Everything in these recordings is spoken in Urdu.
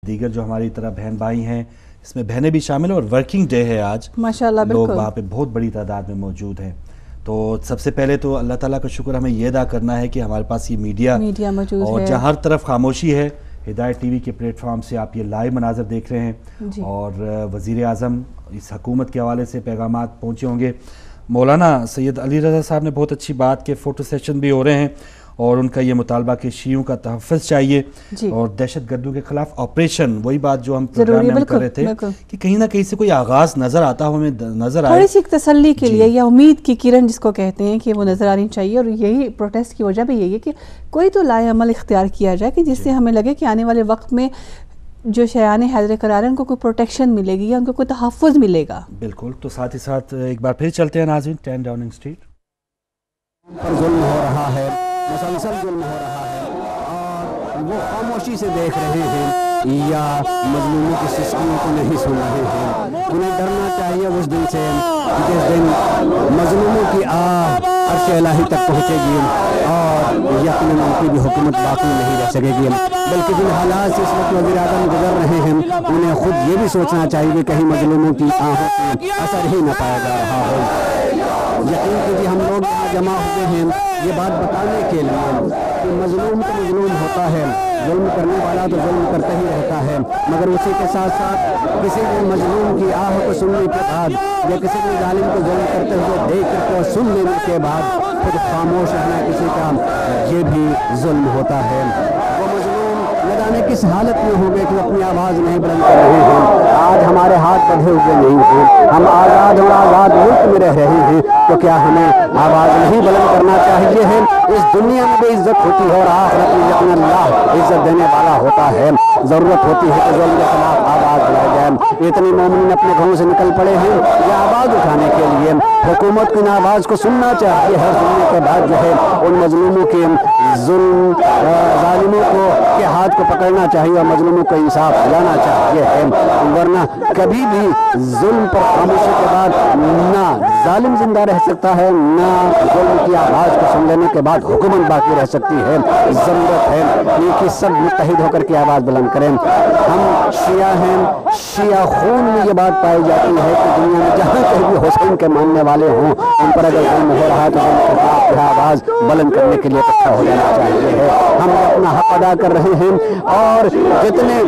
دیگر جو ہماری طرح بہن بھائی ہیں، اس میں بہنیں بھی شامل ہیں، اور ورکنگ ڈے ہے آج، ماشاءاللہ لوگ بالکل وہاں پہ بہت بڑی تعداد میں موجود ہیں۔ تو سب سے پہلے تو اللہ تعالیٰ کا شکر ہمیں یہ ادا کرنا ہے کہ ہمارے پاس یہ میڈیا موجود اور ہے، جہاں ہر طرف خاموشی ہے، ہدایت ٹی وی کے پلیٹ فارم سے آپ یہ لائیو مناظر دیکھ رہے ہیں، اور وزیر اعظم اس حکومت کے حوالے سے پیغامات پہنچے ہوں گے۔ مولانا سید علی رضا صاحب نے بہت اچھی بات کہ فوٹو سیشن بھی ہو رہے ہیں، اور ان کا یہ مطالبہ کہ شیعوں کا تحفظ چاہیے اور دہشت گردوں کے خلاف آپریشن، وہی بات جو ہم پروگرام میں کر رہے تھے کہ کہیں نہ کہیں سے کوئی آغاز نظر آتا ہو، ہمیں نظر آئے تھوڑی سی تسلی کے لیے، یا امید کی کرن جس کو کہتے ہیں، کہ وہ نظر آنی چاہیے۔ اور یہی پروٹیسٹ کی وجہ بھی یہی ہے کہ کوئی تو لائے عمل اختیار کیا جائے کہ جس سے ہمیں لگے کہ آنے والے وقت میں جو شیعان حیدر قرار ہیں ان کو کوئی پروٹیکشن ملے گی یا ان کو کوئی تحفظ ملے گا۔ بالکل۔ تو ساتھ ہی ساتھ ایک بار پھر چلتے ہیں ناظرین 10 ڈاؤننگ اسٹریٹ پر ظلم ہو رہا ہے، مسلسل ظلم ہو رہا ہے، اور وہ خاموشی سے دیکھ رہے ہیں یا مظلوموں کی سسکیوں کو نہیں سن رہے ہیں۔ انہیں ڈرنا چاہیے اس دن سے جس دن مظلوموں کی آہ عرش الہی تک پہنچے گی، اور یقیناً ان کی بھی حکومت باقی نہیں رہ سکے گی، بلکہ جن حالات سے اس وقت وزیر اعظم گزر رہے ہیں انہیں خود یہ بھی سوچنا چاہیے کہ کہیں مظلوموں کی آہوں کی اثر ہی نہ پایا جا رہا ہو۔ یقین کیجیے ہم لوگ یہاں جمع ہوئے ہیں یہ بات بتانے کے لیے کہ مظلوم تو مظلوم ہوتا ہے، ظلم کرنے والا تو ظلم کرتا ہی رہتا ہے، مگر اسی کے ساتھ ساتھ کسی بھی مظلوم کی آہ کو سننے کے بعد یا کسی بھی ظالم کو ظلم کرتے ہوئے دیکھ کر کے اور سن لینے کے بعد خود خاموش رہنا کسی کا، یہ بھی ظلم ہوتا ہے۔ وہ مظلوم نہ جانے کس حالت میں ہوں گے کہ وہ اپنی آواز نہیں بلند کر رہے ہیں۔ آج ہمارے ہاتھ بندھے ہوئے نہیں ہیں، ہم آزاد اور آزاد ملک میں رہ رہے ہیں، تو کیا ہمیں آواز نہیں بلند کرنا چاہیے ہے؟ اس دنیا میں بھی عزت ہوتی ہے اور آخرت میں یقین اللہ عزت دینے والا ہوتا ہے۔ ضرورت ہوتی ہے کہ ظلم کے خلاف آواز اٹھائی جائے۔ اتنے مومنین اپنے گھروں سے نکل پڑے ہیں یہ آواز اٹھانے کے لیے۔ حکومت کو ان آواز کو سننا چاہیے ہے، سننے کے بعد جو ہے ان مظلوموں کے ظالموں کو کے ہاتھ کو پکڑنا چاہیے اور مظلوموں کو انصاف دلانا چاہیے ہے، ورنہ کبھی بھی ظلم پر خاموشی کے بعد نہ ظالم زندہ رہ سکتا ہے، نہ ظلم کی آواز کو سن لینے کے بعد حکومت باقی رہ سکتی ہے۔ ضرورت ہے کہ سب متحد ہو کر کے آواز بلند کریں۔ ہم شیعہ ہیں، شیعہ خون میں یہ بات پائی جاتی ہے کہ دنیا میں جہاں کہیں بھی حسین کے ماننے والے ہوں ان پر اگر ظلم ہو رہا ہے تو ظلم کے خلاف آواز بلند کرنے کے لیے اکٹھا ہو جانا چاہیے ہے۔ ہم اپنا حق ادا کر رہے ہیں، اور جتنے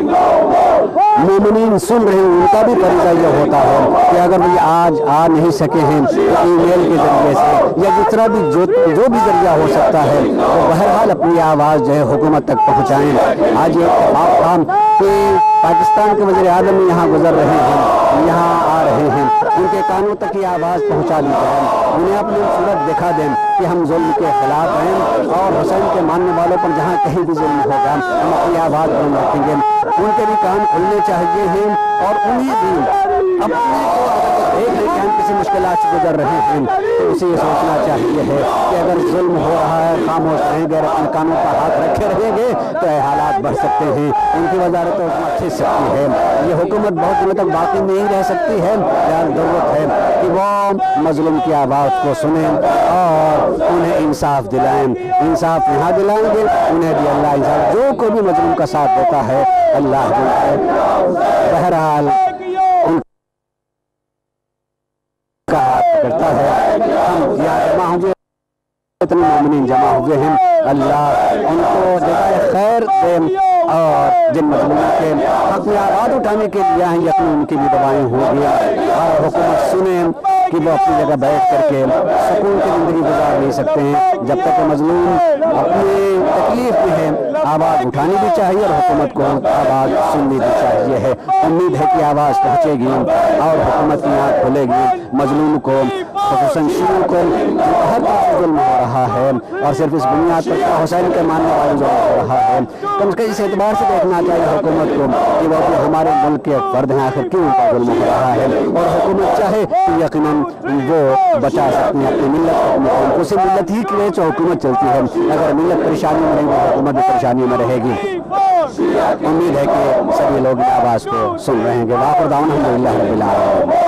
مومنین سن رہے ہیں ان کا بھی فریضہ یہ ہوتا ہے کہ اگر وہ آج آ نہیں سکے ہیں تو ای میل کے ذریعے سے یا جس طرح بھی جو بھی ذریعہ ہو سکتا ہے وہ بہرحال اپنی آواز جو ہے حکومت تک پہنچائیں۔ آج یہ اتفاق تھا کہ پاکستان کے وزیر اعظم یہاں گزر رہے ہیں، یہاں آ رہے ہیں، ان کے کانوں تک یہ آواز پہنچا دی جائے، انہیں اپنی صورت دکھا دیں کہ ہم ظلم کے خلاف ہیں، اور حسین کے ماننے والوں پر جہاں کہیں بھی ظلم ہوگا ہم اپنی آواز بلند رکھیں گے۔ ان کے بھی کان کھلنے چاہیے ہیں، اور انہیں بھی اپنے کو دیکھ لیں کہ ہم کسی مشکلات سے گزر رہے ہیں تو اسے یہ سوچنا چاہیے ہے کہ اگر ظلم ہو رہا ہے خاموش رہیں گے اور اپنے کانوں پر ہاتھ رکھے رہیں گے تو یہ حالات بڑھ سکتے ہیں، ان کی وزارت حکومت کھنچ سکتی ہے، یہ حکومت بہت دنوں تک باقی نہیں رہ سکتی ہے۔ ضرورت ہے کہ وہ مظلوم کی آواز کو سنیں اور انہیں انصاف دلائیں۔ انصاف یہاں دلائیں گے انہیں بھی اللہ انصاف، جو کوئی بھی مظلوم کا ساتھ دیتا ہے اللہ بہرحال ان کا ہاتھ پکڑتا ہے۔ ہم جمع ہوئے، اتنے مومنین جمع ہوئے ہیں، اللہ ان کو جزائے خیر دے، اور جن مظلوموں کے حق میں آواز اٹھانے کے لیے ہیں یقین ان کی بھی دعائیں ہوں گی، اور حکومت سنیں کہ وہ اپنی جگہ بیٹھ کر کے سکون کی زندگی گزار نہیں سکتے ہیں جب تک کہ مظلوم اپنی تکلیف میں ہے۔ آواز اٹھانی بھی چاہیے اور حکومت کو آواز سننی بھی چاہیے ہے۔ امید ہے کہ آواز پہنچے گی اور حکومت کی آنکھ کھلے گی، مظلوم کو خصوصاً شیعوں کو ہر طرف ظلم ہو رہا ہے، اور صرف اس بنیاد پر حسین کے ماننے والے ظلم ہو رہا ہے، تو اس کے اس اعتبار سے دیکھنا چاہیے حکومت کو کہ وہ بھی ہمارے ملک کے فرد ہیں، آخر کیوں ان کا ظلم ہو رہا ہے، اور حکومت چاہے تو یقیناً وہ بچا سکتی ہے اپنی ملت کو، اپنی قوم کو۔ صرف ملت ہی کی وجہ سے حکومت چلتی ہے، اگر ملت پریشانی میں رہے گی حکومت بھی پریشانی میں رہے گی۔ امید ہے کہ سبھی لوگ آواز کو سن رہے ہیں۔ وآخر دعوانا الحمدللہ رب العالمین۔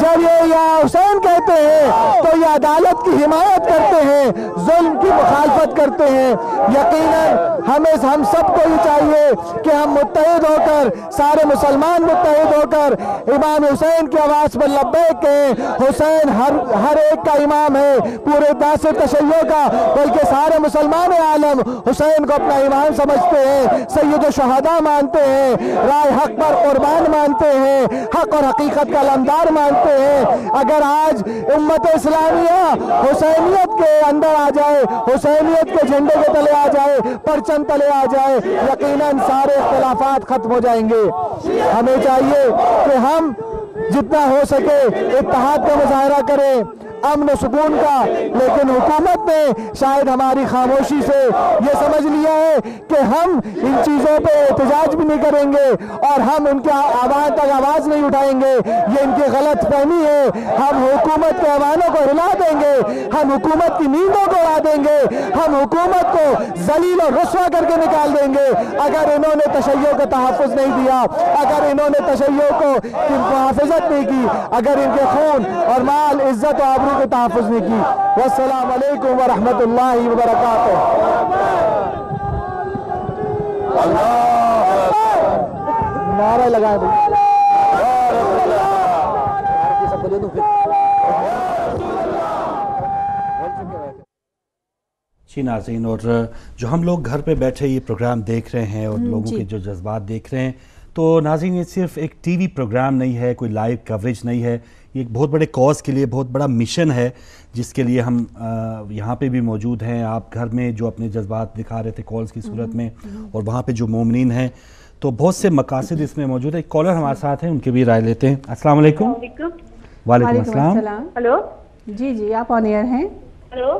جب یہ یا حسین کہتے ہیں تو یہ عدالت کی حمایت کرتے ہیں، ظلم کی مخالفت کرتے ہیں۔ یقیناً ہم سب کو یہ چاہیے کہ ہم متحد ہو کر، سارے مسلمان متحد ہو کر امام حسین کی آواز پر لبیک کہیں۔ حسین ہر ایک کا امام ہے، پورے داعش تشیع کا، بلکہ سارے مسلمان عالم حسین کو اپنا امام سمجھتے ہیں، سید الشہداء مانتے ہیں، رائے حق پر قربان مانتے ہیں، حق اور حقیقت کا علمدار مانتے ہیں۔ اگر آج امت اسلامیہ حسینیت کے اندر آ جائے، حسینیت کے جھنڈے کے تلے آ جائے، پرچم تلے آ جائے، یقیناً سارے اختلافات ختم ہو جائیں گے۔ ہمیں چاہیے کہ ہم جتنا ہو سکے اتحاد کا مظاہرہ کریں، امن و سکون کا، لیکن حکومت نے شاید ہماری خاموشی سے یہ سمجھ لیا ہے کہ ہم ان چیزوں پہ احتجاج بھی نہیں کریں گے اور ہم ان کے آواز تک آواز نہیں اٹھائیں گے۔ یہ ان کی غلط فہمی ہے۔ ہم حکومت کے ایوانوں کو ہلا دیں گے، ہم حکومت کی نیندوں کو اڑا دیں گے، ہم حکومت کو ذلیل اور رسوا کر کے نکال دیں گے اگر انہوں نے تشیع کا تحفظ نہیں دیا، اگر انہوں نے تشیع کو محافظت نہیں کی، اگر ان کے خون اور مال، عزت و آبرو کو تحفظ نہیں کی۔ والسلام علیکم ورحمۃ اللہ وبرکاتہ۔ نعرہ لگائے جی ناظرین، اور جو ہم لوگ گھر پہ بیٹھے یہ پروگرام دیکھ رہے ہیں اور لوگوں کے جو جذبات دیکھ رہے ہیں، تو ناظرین یہ صرف ایک ٹی وی پروگرام نہیں ہے، کوئی لائیو کوریج نہیں ہے، یہ ایک بہت بڑے کاز کے لیے بہت بڑا مشن ہے جس کے لیے ہم یہاں پہ بھی موجود ہیں۔ آپ گھر میں جو اپنے جذبات دکھا رہے تھے کالز کی صورت میں، اور وہاں پہ جو مومنین ہیں، تو بہت سے مقاصد اس میں موجود ہے۔ ایک کالر ہمارے ساتھ ہیں، ان کی بھی رائے لیتے ہیں۔ السلام علیکم۔ وعلیکم السلام۔ ہلو جی جی، آپ آن ایئر ہیں۔ ہلو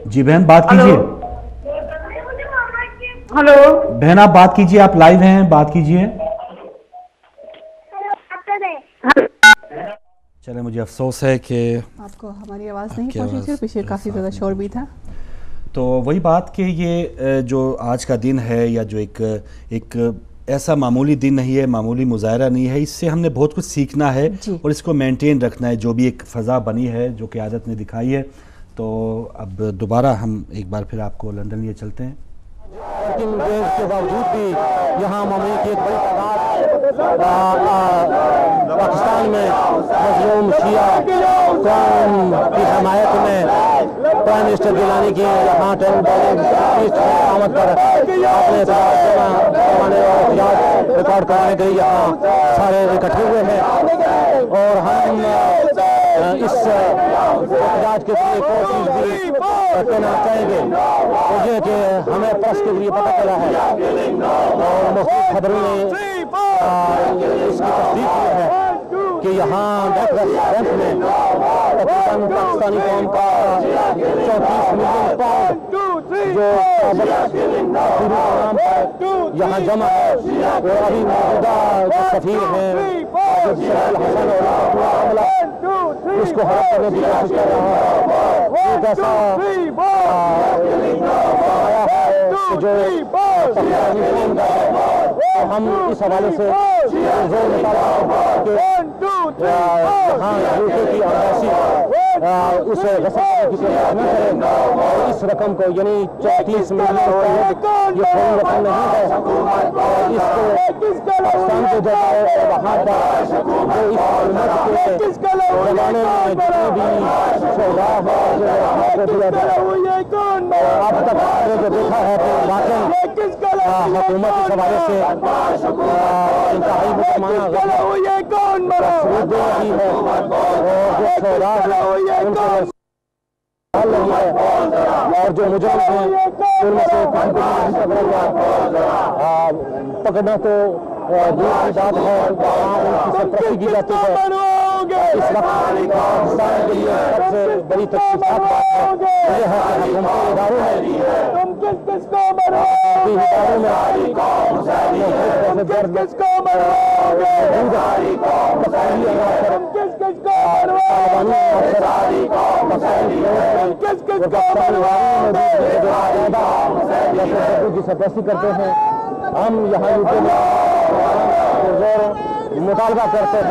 جی بہن بات کیجئے۔ ہلو بہن آپ بات کیجئے، آپ لائیو ہیں، بات کیجئے۔ چلے مجھے افسوس ہے کہ آپ کو ہماری آواز نہیں پہنچی تھی، پیچھے کافی زیادہ شور بھی تھا۔ تو وہی بات کہ یہ جو آج کا دن ہے، یا جو ایک ایسا معمولی دن نہیں ہے، معمولی مظاہرہ نہیں ہے، اس سے ہم نے بہت کچھ سیکھنا ہے اور اس کو مینٹین رکھنا ہے، جو بھی ایک فضا بنی ہے جو قیادت نے دکھائی ہے۔ تو اب دوبارہ ہم ایک بار پھر آپ کو لندن لیے چلتے ہیں۔ لیکن دیش کے باوجود بھی یہاں مومنین کی ایک بڑی تعداد پاکستان میں مظلوم شیعہ قوم کی حمایت میں پرائم منسٹر گیلانی کی یہاں آمد پر اپنے احتجاج ریکارڈ کرانے کے لیے یہاں سارے اکٹھے ہوئے ہیں، اور ہم اس احتجاج کے ذریعے کوئی چیز بھی کہنا چاہیں گے، اور یہ کہ ہمیں پریس کے ذریعے پتہ چلا ہے اور مختلف خبروں نے اس کی تصدیق کی ہے کہ یہاں کیمپ میں پاکستانی قوم کا 34 ملین پاؤنڈ جو نام پر یہاں جمع ہے، اور ابھی موجودہ جو سفیر ہیں حسن اس کو ہڑپ کرنے کی کوشش کر رہا ہے۔ ایک ایسا آیا ہے جو پاکستانی قوم کا ہے، ہم اس حوالے سے زور نکالا کہ یہاں یوکے کی امبیسی اس رقم کی کوشش نہ کرے، اور اس رقم کو یعنی 34 ملین یہ تھوڑی رقم نہیں ہے، اس کو پاکستان کو جائے وہاں پر جو اس امت کے زمانے میں جتنے بھی شہداء ہیں جو وہاں کو دیا جائے۔ اب تک نے جو دیکھا ہے تو واقعی حکومت اس حوالے سے انتہائی مسلمانہ ثبوت دے رہی ہے، اور جو شہداء ہیں ان کو اور جو مجرم ہیں ان میں سے پکڑنا تو دور کی بات ہے، وہاں ان کی سرپرستی کی جاتی ہے۔ اس وقت پاکستان کے لیے سب سے بڑی تکلیفات بات ہے یہ ہے کہ حکومتی اداروں میں کی سرپرستی کرتے ہیں۔ ہم یہاں یوکے میں مطالبہ کرتے ہیں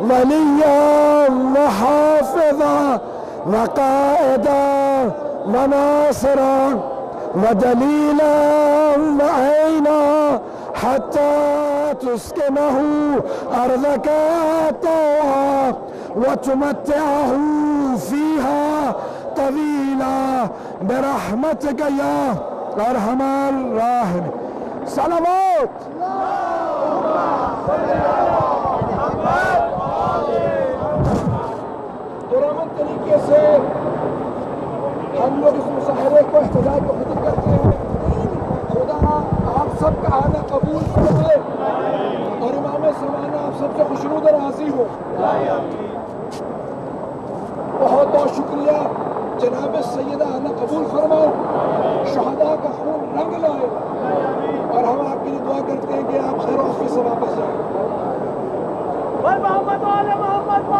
وليا وحافظا وقائدا وناصرا ودليلا وعينا حتى تسكنه أرضك طوعا وتمتعه فيها طويلا برحمتك يا أرحم الراحمين. صلوات. پرامن طریقے سے ہم لوگ اس مظاہرے کو احتجاج کو ختم کرتے ہیں. خدا آپ سب کا آنا قبول فرمائے اور امام زمانہ آپ سب سے خوشنود اور راضی ہو. بہت بہت شکریہ. جناب سیدہ آنا قبول فرمائے, شہداء کا خون رنگ لائے, اور ہم آپ کے لیے دعا کرتے ہیں کہ آپ خیر و عافیت سے واپس جائیں. محمد والے محمد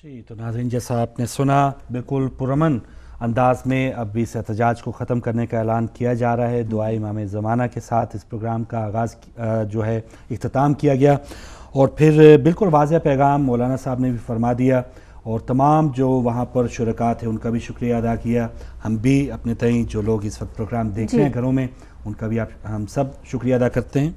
جی. تو ناظرین, جیسا آپ نے سنا, بالکل پرامن انداز میں اب اس احتجاج کو ختم کرنے کا اعلان کیا جا رہا ہے. دعائے امام زمانہ کے ساتھ اس پروگرام کا آغاز جو ہے اختتام کیا گیا, اور پھر بالکل واضح پیغام مولانا صاحب نے بھی فرما دیا, اور تمام جو وہاں پر شرکاء تھے ان کا بھی شکریہ ادا کیا. ہم بھی اپنے تئیں جو لوگ اس وقت پروگرام دیکھ رہے ہیں گھروں میں, ان کا بھی ہم سب شکریہ ادا کرتے ہیں.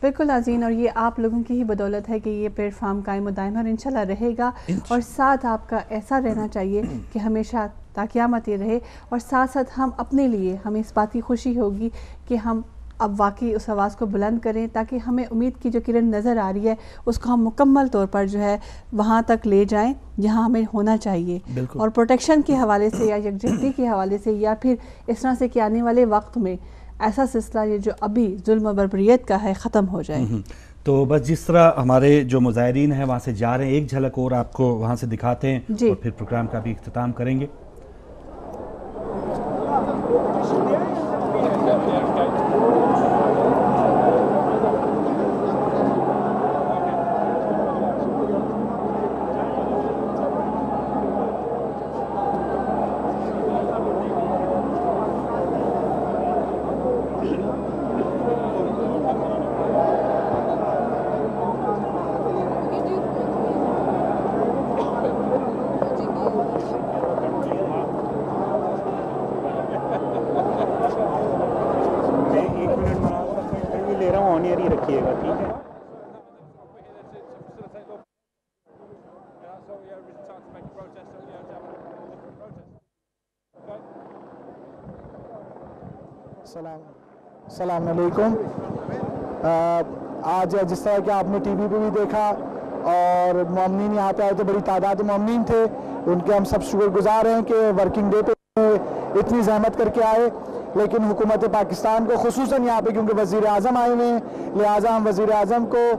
بالکل ناظرین, اور یہ آپ لوگوں کی ہی بدولت ہے کہ یہ پلیٹ فارم قائم و دائم اور انشاءاللہ رہے گا, اور ساتھ آپ کا ایسا رہنا چاہیے کہ ہمیشہ تا قیامت یہ رہے. اور ساتھ ساتھ ہم اپنے لیے, ہمیں اس بات کی خوشی ہوگی کہ ہم اب واقعی اس آواز کو بلند کریں, تاکہ ہمیں امید کی جو کرن نظر آ رہی ہے اس کو ہم مکمل طور پر جو ہے وہاں تک لے جائیں جہاں ہمیں ہونا چاہیے. اور پروٹیکشن کے حوالے سے یا یکجہتی کے حوالے سے, یا پھر اس طرح سے کہ آنے والے وقت میں ایسا سلسلہ یہ جو ابھی ظلم و بربریت کا ہے ختم ہو جائے. تو بس جس طرح ہمارے جو مظاہرین ہیں وہاں سے جا رہے ہیں, ایک جھلک اور آپ کو وہاں سے دکھاتے ہیں, اور پھر پروگرام کا بھی اختتام کریں گے. السلام علیکم. آج جس طرح کہ آپ نے ٹی وی پہ بھی دیکھا, اور مومنین یہاں پہ آئے تھے, بڑی تعداد مومنین تھے, ان کے ہم سب شکر گزار ہیں کہ ورکنگ ڈے پہ اتنی زحمت کر کے آئے. لیکن حکومت پاکستان کو خصوصاً یہاں پہ کیونکہ وزیر اعظم آئے ہوئے ہیں, لہٰذا ہم وزیر اعظم کو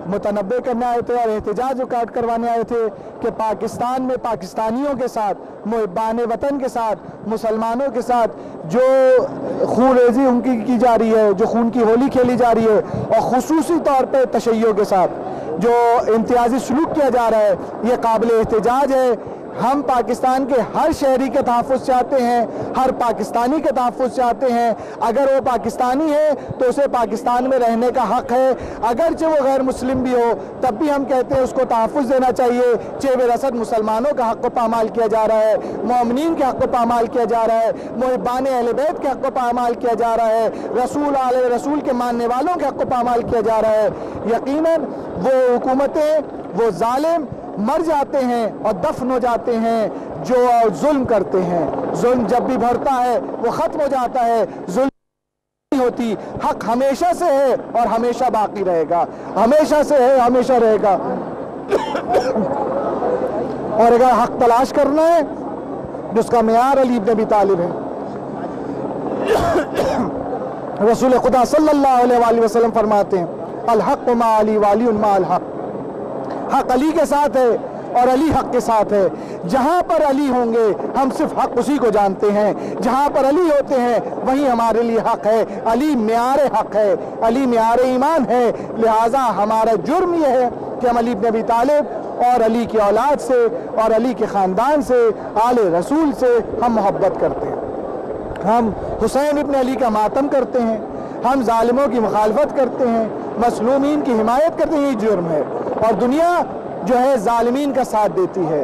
متنبع کرنے آئے تھے اور احتجاج ریکارڈ کروانے آئے تھے کہ پاکستان میں پاکستانیوں کے ساتھ, محبان وطن کے ساتھ, مسلمانوں کے ساتھ جو خون ریزی ان کی جا رہی ہے, جو خون کی ہولی کھیلی جا رہی ہے, اور خصوصی طور پہ تشیع کے ساتھ جو امتیازی سلوک کیا جا رہا ہے, یہ قابل احتجاج ہے. ہم پاکستان کے ہر شہری کے تحفظ چاہتے ہیں, ہر پاکستانی کے تحفظ چاہتے ہیں. اگر وہ پاکستانی ہے تو اسے پاکستان میں رہنے کا حق ہے, اگرچہ وہ غیر مسلم بھی ہو تب بھی ہم کہتے ہیں اس کو تحفظ دینا چاہیے. چیب رسد مسلمانوں کا حق کو پامال کیا جا رہا ہے, مومنین کے حق کو پامال کیا جا رہا ہے, محبان اہل بیت کے حق کو پامال کیا جا رہا ہے, رسول علیہ رسول کے ماننے والوں کے حق کو پامال کیا جا رہا ہے. یقیناً وہ حکومتیں, وہ ظالم مر جاتے ہیں اور دفن ہو جاتے ہیں جو ظلم کرتے ہیں. ظلم جب بھی بڑھتا ہے وہ ختم ہو جاتا ہے, ظلم نہیں ہوتی. حق ہمیشہ سے ہے اور ہمیشہ باقی رہے گا, ہمیشہ سے ہے, ہمیشہ رہے گا. اور اگر حق تلاش کرنا ہے جس کا معیار علی ابن ابی طالب ہے, رسول خدا صلی اللہ علیہ وآلہ وسلم فرماتے ہیں الحق مع علی والی مع الحق. حق علی کے ساتھ ہے اور علی حق کے ساتھ ہے. جہاں پر علی ہوں گے ہم صرف حق اسی کو جانتے ہیں, جہاں پر علی ہوتے ہیں وہیں ہمارے لیے حق ہے. علی معیار حق ہے, علی معیار ایمان ہے. لہٰذا ہمارا جرم یہ ہے کہ ہم علی ابن ابی طالب اور علی کی اولاد سے اور علی کے خاندان سے، آل رسول سے ہم محبت کرتے ہیں، ہم حسین ابن علی کا ماتم کرتے ہیں، ہم ظالموں کی مخالفت کرتے ہیں، مظلومین کی حمایت کرتے ہیں، یہ جرم ہے۔ اور دنیا جو ہے ظالمین کا ساتھ دیتی ہے،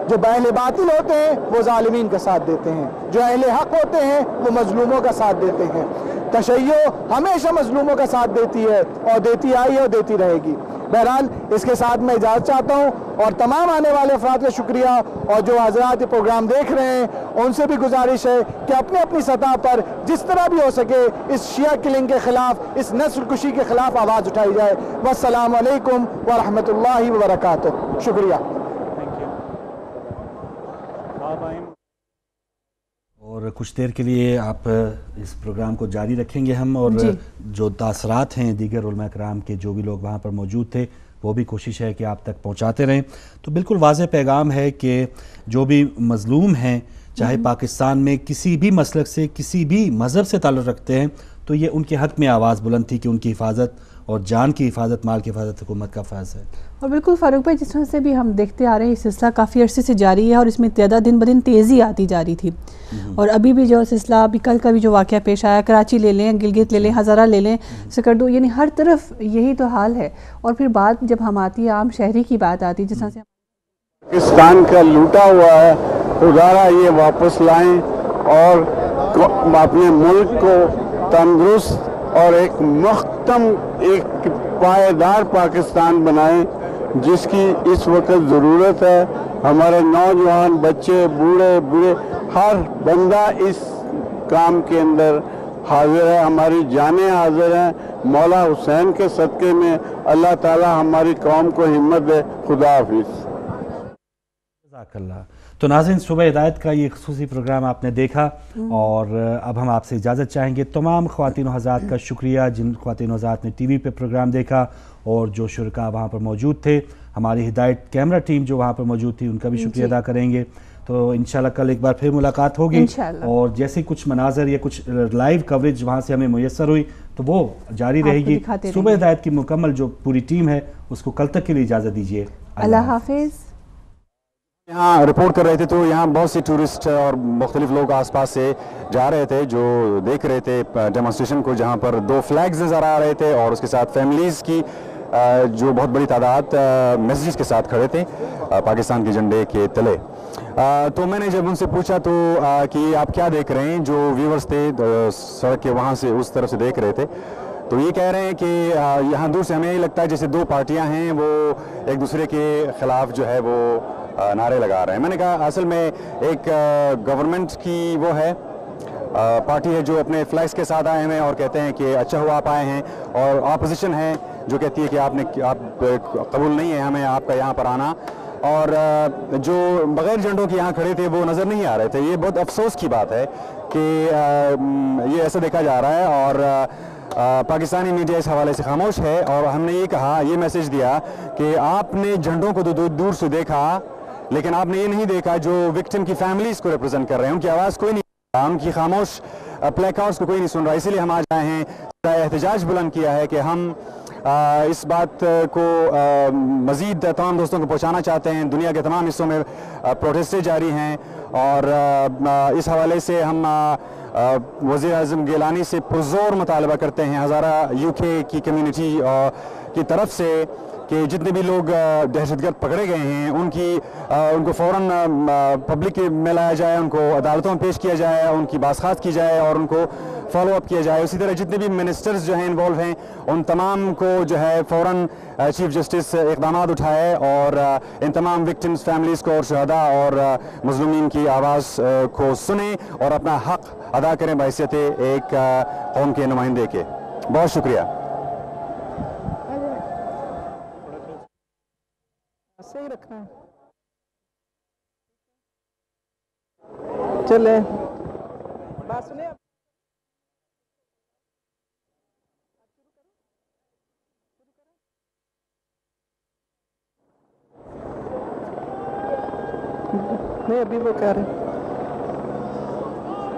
جو اہل باطل ہوتے ہیں وہ ظالمین کا ساتھ دیتے ہیں، جو اہل حق ہوتے ہیں وہ مظلوموں کا ساتھ دیتے ہیں۔ تشیع ہمیشہ مظلوموں کا ساتھ دیتی ہے اور دیتی آئی ہے اور دیتی رہے گی۔ بہرحال اس کے ساتھ میں اجازت چاہتا ہوں اور تمام آنے والے افراد کا شکریہ، اور جو حضرات یہ پروگرام دیکھ رہے ہیں ان سے بھی گزارش ہے کہ اپنی اپنی سطح پر جس طرح بھی ہو سکے اس شیعہ کلنگ کے خلاف، اس نسل کشی کے خلاف آواز اٹھائی جائے۔ والسلام علیکم ورحمۃ اللہ وبرکاتہ۔ شکریہ۔ اور کچھ دیر کے لیے آپ اس پروگرام کو جاری رکھیں گے ہم، اور جو تاثرات ہیں دیگر علماء کرام کے جو بھی لوگ وہاں پر موجود تھے وہ بھی کوشش ہے کہ آپ تک پہنچاتے رہیں۔ تو بالکل واضح پیغام ہے کہ جو بھی مظلوم ہیں، چاہے پاکستان میں کسی بھی مسلک سے، کسی بھی مذہب سے تعلق رکھتے ہیں، تو یہ ان کے حق میں آواز بلند تھی کہ ان کی حفاظت اور جان کی حفاظت، مال کی حفاظت حکومت کا فرض ہے۔ اور بالکل فاروق بھائی، جس طرح سے بھی ہم دیکھتے آ رہے ہیں، یہ سلسلہ کافی عرصے سے جاری ہے اور اس میں تعداد دن بدن تیزی آتی جا رہی تھی، اور ابھی بھی جو سلسلہ، ابھی کل کا بھی جو واقعہ پیش آیا، کراچی لے لیں، گلگت لے لیں، ہزارہ لے لیں، سکردو، یعنی ہر طرف یہی تو حال ہے۔ اور پھر بات جب ہم آتی ہے عام شہری کی بات آتی ہے، جس طرح سے پاکستان کا لوٹا ہوا ہے، خدارا یہ واپس لائیں اور اپنے ملک کو تندرست اور ایک محکم، ایک پائیدار پاکستان بنائیں، جس کی اس وقت ضرورت ہے۔ ہمارے نوجوان، بچے، بوڑھے ہر بندہ اس کام کے اندر حاضر ہے، ہماری جانیں حاضر ہیں۔ مولا حسین کے صدقے میں اللہ تعالی ہماری قوم کو ہمت دے۔ خدا حافظ۔ جزاک اللہ۔ تو ناظرین، صبح ہدایت کا یہ خصوصی پروگرام آپ نے دیکھا، اور اب ہم آپ سے اجازت چاہیں گے۔ تمام خواتین و حضرات کا شکریہ جن خواتین و حضرات نے ٹی وی پہ پروگرام دیکھا، اور جو شرکاء وہاں پر موجود تھے، ہماری ہدایت کیمرہ ٹیم جو وہاں پر موجود تھی، ان کا بھی شکریہ ادا کریں گے۔ تو انشاءاللہ کل ایک بار پھر ملاقات ہوگی، اور جیسے کچھ مناظر یا کچھ لائیو کوریج وہاں سے ہمیں میسر ہوئی تو وہ جاری رہے گی۔ صبح ہدایت کی مکمل جو پوری ٹیم ہے اس کو کل تک کے لیے اجازت دیجیے۔ اللہ حافظ۔ یہاں رپورٹ کر رہے تھے تو یہاں بہت سے ٹورسٹ اور مختلف لوگ آس پاس سے جا رہے تھے جو دیکھ رہے تھے ڈیمونسٹریشن کو، جہاں پر 2 فلیگز نظر آ رہے تھے اور اس کے ساتھ فیملیز کی جو بہت بڑی تعداد میسیجز کے ساتھ کھڑے تھے پاکستان کے جھنڈے کے تلے۔ تو میں نے جب ان سے پوچھا تو کہ آپ کیا دیکھ رہے ہیں، جو ویورز تھے سڑک کے وہاں سے اس طرف سے دیکھ رہے تھے، تو یہ کہہ رہے ہیں کہ یہاں دور سے ہمیں یہ لگتا ہے جیسے 2 پارٹیاں ہیں، وہ ایک دوسرے کے خلاف جو ہے وہ نعرے لگا رہے ہیں۔ میں نے کہا اصل میں ایک گورنمنٹ کی وہ ہے پارٹی ہے جو اپنے فلیگز کے ساتھ آئے ہیں اور کہتے ہیں کہ اچھا ہوا آپ آئے ہیں، اور اپوزیشن ہے جو کہتی ہے کہ آپ قبول نہیں ہے ہمیں آپ کا یہاں پر آنا، اور جو بغیر جھنڈوں کے یہاں کھڑے تھے وہ نظر نہیں آ رہے تھے۔ یہ بہت افسوس کی بات ہے کہ یہ ایسا دیکھا جا رہا ہے، اور پاکستانی میڈیا اس حوالے سے خاموش ہے، اور ہم نے یہ کہا، یہ میسج دیا کہ آپ نے جھنڈوں کو دور سے دیکھا، لیکن آپ نے یہ نہیں دیکھا جو وکٹم کی فیملیز کو ریپرزینٹ کر رہے ہیں، ان کی آواز کوئی نہیں، ان کی خاموش پلے کارڈز کو کوئی نہیں سن رہا۔ اسی لیے ہم آج آئے ہیں، احتجاج بلند کیا ہے کہ ہم اس بات کو مزید تمام دوستوں کو پہنچانا چاہتے ہیں۔ دنیا کے تمام حصوں میں پروٹیسٹیں جاری ہیں، اور اس حوالے سے ہم وزیر اعظم گیلانی سے پرزور مطالبہ کرتے ہیں ہزارہ UK کی کمیونٹی کی طرف سے کہ جتنے بھی لوگ دہشت گرد پکڑے گئے ہیں ان کو فوراً پبلک میں لایا جائے، ان کو عدالتوں میں پیش کیا جائے، ان کی بازخواست کی جائے اور ان کو فالو اپ کیا جائے۔ اسی طرح جتنے بھی منسٹرز جو ہیں انوالو ہیں، ان تمام کو جو ہے فوراً چیف جسٹس اقدامات اٹھائے، اور ان تمام وکٹمز فیملیز کو اور شہداء اور مظلومین کی آواز کو سنیں اور اپنا حق ادا کریں بحیثیت ایک قوم کے نمائندے کے۔ بہت شکریہ۔ صحیح رکھنا ہے، چلے بات سنیں۔ نہیں ابھی وہ کہہ رہے۔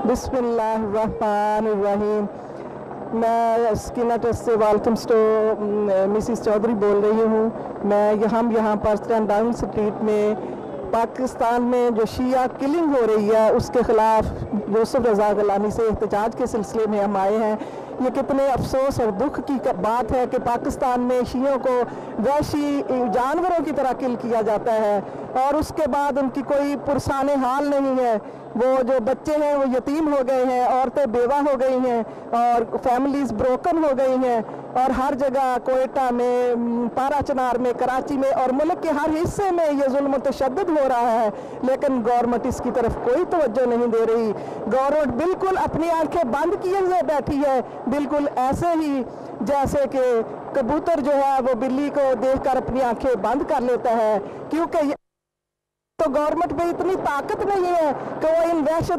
بسم اللہ الرحمن الرحیم۔ میں سکینہ ٹرسٹ سے ویلکم اسٹور مسز چودھری بول رہی ہوں. ہم یہاں پر اسٹینڈ ڈاؤن اسٹریٹ میں پاکستان میں جو شیعہ کلنگ ہو رہی ہے اس کے خلاف یوسف رضا گیلانی سے احتجاج کے سلسلے میں ہم آئے ہیں. یہ کتنے افسوس اور دکھ کی بات ہے کہ پاکستان میں شیعوں کو وحشی جانوروں کی طرح کل کیا جاتا ہے اور اس کے بعد ان کی کوئی پرسان حال نہیں ہے. وہ جو بچے ہیں وہ یتیم ہو گئے ہیں, عورتیں بیوہ ہو گئی ہیں اور فیملیز بروکن ہو گئی ہیں, اور ہر جگہ کوئٹہ میں, پارا چنار میں, کراچی میں اور ملک کے ہر حصے میں یہ ظلم و تشدد ہو رہا ہے, لیکن گورنمنٹ اس کی طرف کوئی توجہ نہیں دے رہی. گورنمنٹ بالکل اپنی آنکھیں بند کیے ہوئے بیٹھی ہے, بالکل ایسے ہی جیسے کہ کبوتر جو ہے وہ بلی کو دیکھ کر اپنی آنکھیں بند کر لیتا ہے, کیونکہ تو گورنمنٹ میں اتنی طاقت نہیں ہے کہ وہ ان وحشی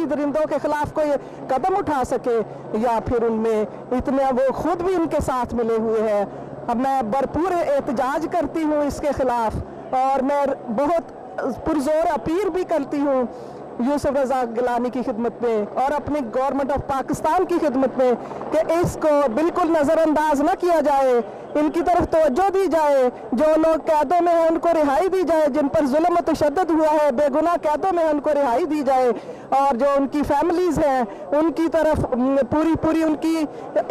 درندوں کے خلاف کوئی قدم اٹھا سکے, یا پھر ان میں اتنے وہ خود بھی ان کے ساتھ ملے ہوئے ہیں. اب میں بھرپور احتجاج کرتی ہوں اس کے خلاف, اور میں بہت پرزور اپیل بھی کرتی ہوں یوسف رضا گیلانی کی خدمت میں اور اپنی گورنمنٹ آف پاکستان کی خدمت میں کہ اس کو بالکل نظر انداز نہ کیا جائے, ان کی طرف توجہ دی جائے. جو لوگ قیدوں میں ہیں ان کو رہائی دی جائے, جن پر ظلم و تشدد ہوا ہے بے گناہ قیدوں میں ان کو رہائی دی جائے, اور جو ان کی فیملیز ہیں ان کی طرف پوری ان کی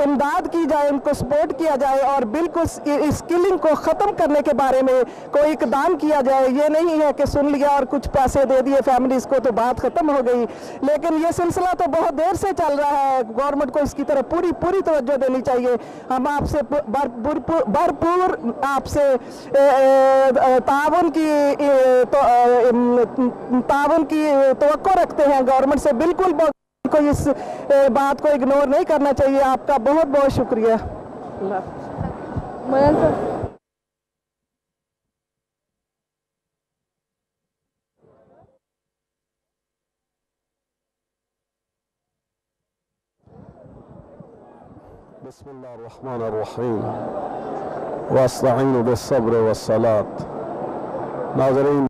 امداد کی جائے, ان کو سپورٹ کیا جائے, اور بالکل اس کلنگ کو ختم کرنے کے بارے میں کوئی اقدام کیا جائے. یہ نہیں ہے کہ سن لیا اور کچھ پیسے دے دیے فیملیز کو تو بات ختم ہو گئی, لیکن یہ سلسلہ تو بہت دیر سے چل رہا ہے. گورنمنٹ کو اس کی طرف پوری توجہ دینی چاہیے. ہم آپ سے بھرپور آپ سے تعاون کی توقع رکھتے ہیں. گورنمنٹ سے بالکل کوئی اس بات کو اگنور نہیں کرنا چاہیے. آپ کا بہت بہت شکریہ. بسم اللہ الرحمن الرحیم واستعینوا بالصبر والصلاۃ. ناظرین,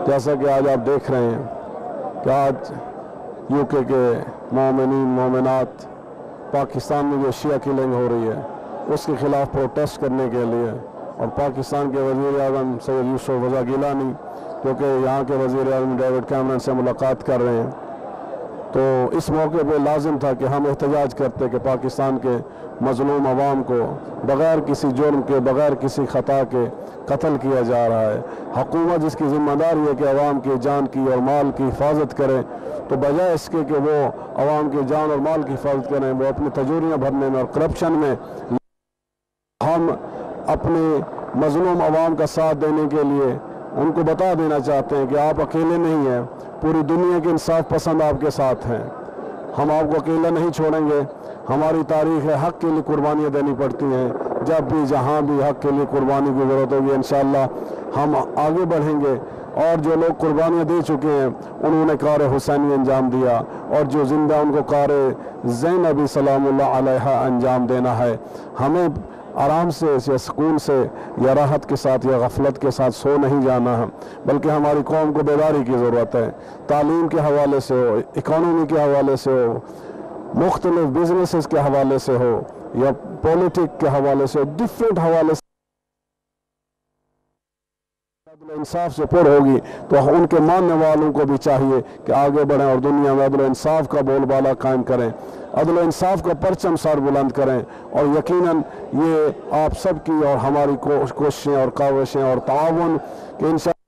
جیسا کہ آج آپ دیکھ رہے ہیں کہ آج یو کے مومنین مومنات پاکستان میں جو شیعہ کلنگ ہو رہی ہے اس کے خلاف پروٹیسٹ کرنے کے لیے, اور پاکستان کے وزیر اعظم سید یوسف رضا گیلانی جو کہ یہاں کے وزیر اعظم ڈیوڈ کیمرن سے ملاقات کر رہے ہیں, تو اس موقع پہ لازم تھا کہ ہم احتجاج کرتے کہ پاکستان کے مظلوم عوام کو بغیر کسی جرم کے, بغیر کسی خطا کے قتل کیا جا رہا ہے. حکومت جس کی ذمہ داری ہے کہ عوام کی جان کی اور مال کی حفاظت کرے, تو بجائے اس کے کہ وہ عوام کی جان اور مال کی حفاظت کریں, وہ اپنی تجوریاں بھرنے میں اور کرپشن میں. ہم اپنے مظلوم عوام کا ساتھ دینے کے لیے ان کو بتا دینا چاہتے ہیں کہ آپ اکیلے نہیں ہیں, پوری دنیا کے انصاف پسند آپ کے ساتھ ہیں. ہم آپ کو اکیلا نہیں چھوڑیں گے. ہماری تاریخ ہے حق کے لیے قربانیاں دینی پڑتی ہیں. جب بھی جہاں بھی حق کے لیے قربانی کی ضرورت ہوگی انشاءاللہ ہم آگے بڑھیں گے. اور جو لوگ قربانیاں دے چکے ہیں انہوں نے کار حسینی انجام دیا, اور جو زندہ ان کو کار زینبی سلام اللہ علیہ انجام دینا ہے. ہمیں آرام سے یا سکون سے یا راحت کے ساتھ یا غفلت کے ساتھ سو نہیں جانا ہے, بلکہ ہماری قوم کو بیداری کی ضرورت ہے. تعلیم کے حوالے سے ہو, اکانومی کے حوالے سے ہو, مختلف بزنسز کے حوالے سے ہو, یا پولیٹک کے حوالے سے ہو, ڈیفرنٹ حوالے سے عدل و انصاف سے پر ہوگی تو ان کے ماننے والوں کو بھی چاہیے کہ آگے بڑھیں اور دنیا میں عدل و انصاف کا بول بالا قائم کریں, عدل و انصاف کا پرچم سر بلند کریں. اور یقیناً یہ آپ سب کی اور ہماری کوششیں اور کاوشیں اور تعاون کہ انشاءاللہ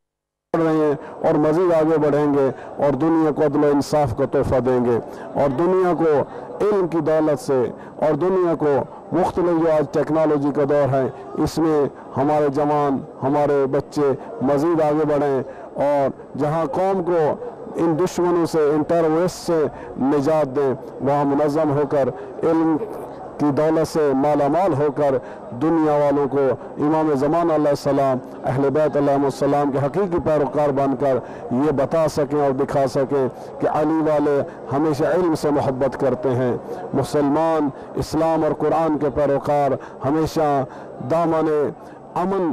بڑھ رہے ہیں اور مزید آگے بڑھیں گے اور دنیا کو عدل و انصاف کا تحفہ دیں گے, اور دنیا کو علم کی دولت سے, اور دنیا کو مختلف جو آج ٹیکنالوجی کا دور ہے اس میں ہمارے جوان, ہمارے بچے مزید آگے بڑھیں, اور جہاں قوم کو ان دشمنوں سے, ان ٹیررسٹ سے نجات دیں, وہاں منظم ہو کر علم کی دولت سے مالا مال ہو کر دنیا والوں کو امام زمان علیہ السلام, اہل بیت علیہ السلام کے حقیقی پیروکار بن کر یہ بتا سکیں اور دکھا سکیں کہ علی والے ہمیشہ علم سے محبت کرتے ہیں. مسلمان اسلام اور قرآن کے پیروکار ہمیشہ دامن امن